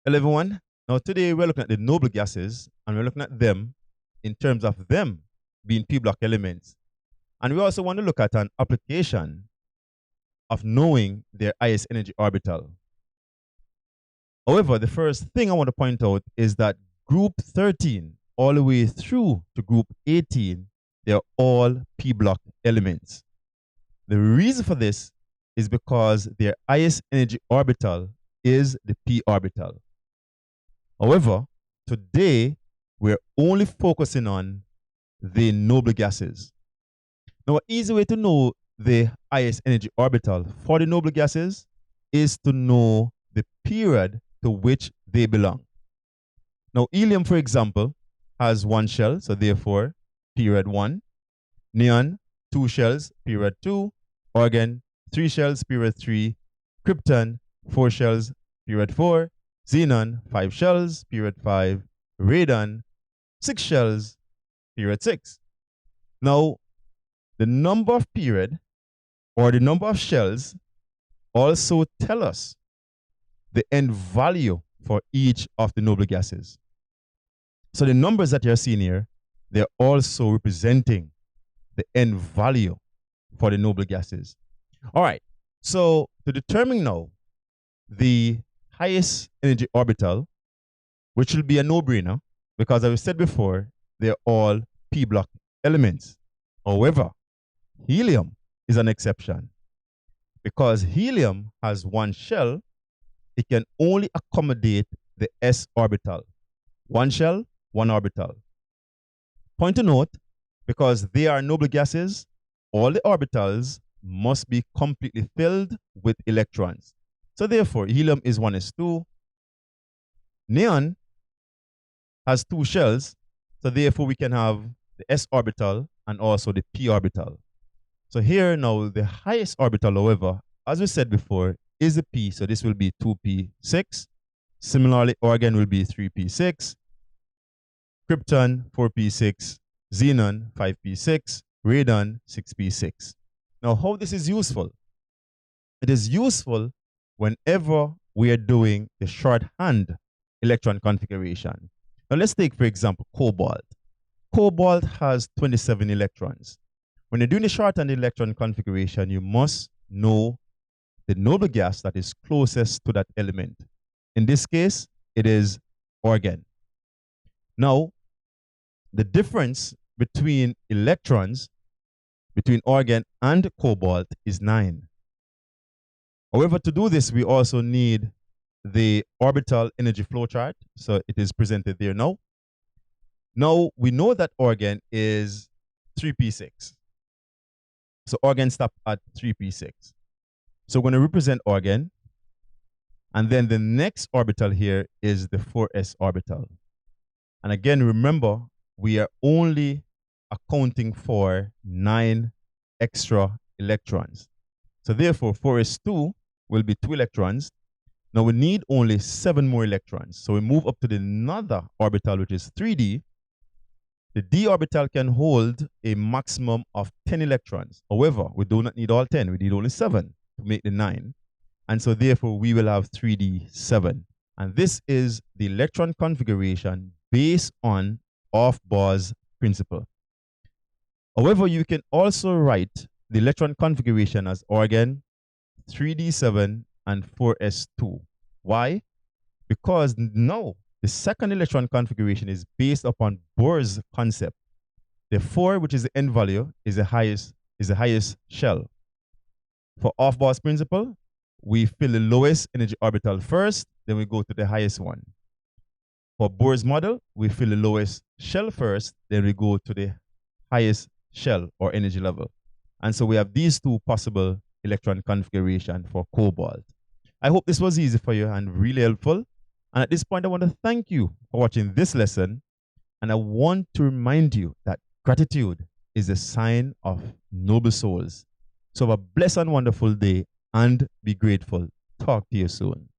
Hello, everyone. Now, today we're looking at the noble gases and we're looking at them in terms of them being p block elements. And we also want to look at an application of knowing their highest energy orbital. However, the first thing I want to point out is that group 13 all the way through to group 18, they're all p block elements. The reason for this is because their highest energy orbital is the p orbital. However, today we're only focusing on the noble gases. Now, an easy way to know the highest energy orbital for the noble gases is to know the period to which they belong. Now, helium, for example, has one shell, so therefore, period 1. Neon, 2 shells, period 2. Argon, 3 shells, period 3. Krypton, 4 shells, period 4. Xenon, 5 shells, period 5. Radon, 6 shells, period 6. Now, the number of period or the number of shells also tell us the end value for each of the noble gases. So the numbers that you're seeing here, they're also representing the end value for the noble gases. All right, so to determine now the highest energy orbital, which will be a no-brainer, because as I said before, they're all p block elements. However, helium is an exception. Because helium has one shell, it can only accommodate the s orbital. One shell, one orbital. Point to note, because they are noble gases, all the orbitals must be completely filled with electrons. So therefore, helium is 1s2. Neon has 2 shells, so therefore we can have the s orbital and also the p orbital. So here now, the highest orbital, however, as we said before, is a p, so this will be 2p6. Similarly, argon will be 3p6. Krypton, 4p6. Xenon, 5p6. Radon, 6p6. Now, how this is useful? It is useful whenever we are doing the shorthand electron configuration. Now, let's take, for example, cobalt. Cobalt has 27 electrons. When you're doing the shorthand electron configuration, you must know the noble gas that is closest to that element. In this case, it is argon. Now, the difference between electrons, between argon and cobalt, is 9. However, to do this, we also need the orbital energy flow chart. So it is presented there now. Now, we know that argon is 3p6. So argon stops at 3p6. So we're going to represent argon. And then the next orbital here is the 4s orbital. And again, remember, we are only accounting for 9 extra electrons. So therefore, 4s2 will be 2 electrons. Now we need only 7 more electrons. So we move up to the another orbital, which is 3d. The d orbital can hold a maximum of 10 electrons. However, we do not need all 10. We need only 7 to make the 9. And so therefore, we will have 3d7. And this is the electron configuration based on Aufbau's principle. However, you can also write the electron configuration as argon, 3d7, and 4s2. Why? Because now the second electron configuration is based upon Bohr's concept. The 4, which is the end value, is the highest shell. For Aufbau's principle, we fill the lowest energy orbital first, then we go to the highest one. For Bohr's model, we fill the lowest shell first, then we go to the highest shell or energy level. And so we have these two possible electron configuration for cobalt. I hope this was easy for you and really helpful. And at this point, I want to thank you for watching this lesson. And I want to remind you that gratitude is a sign of noble souls. So have a blessed and wonderful day and be grateful. Talk to you soon.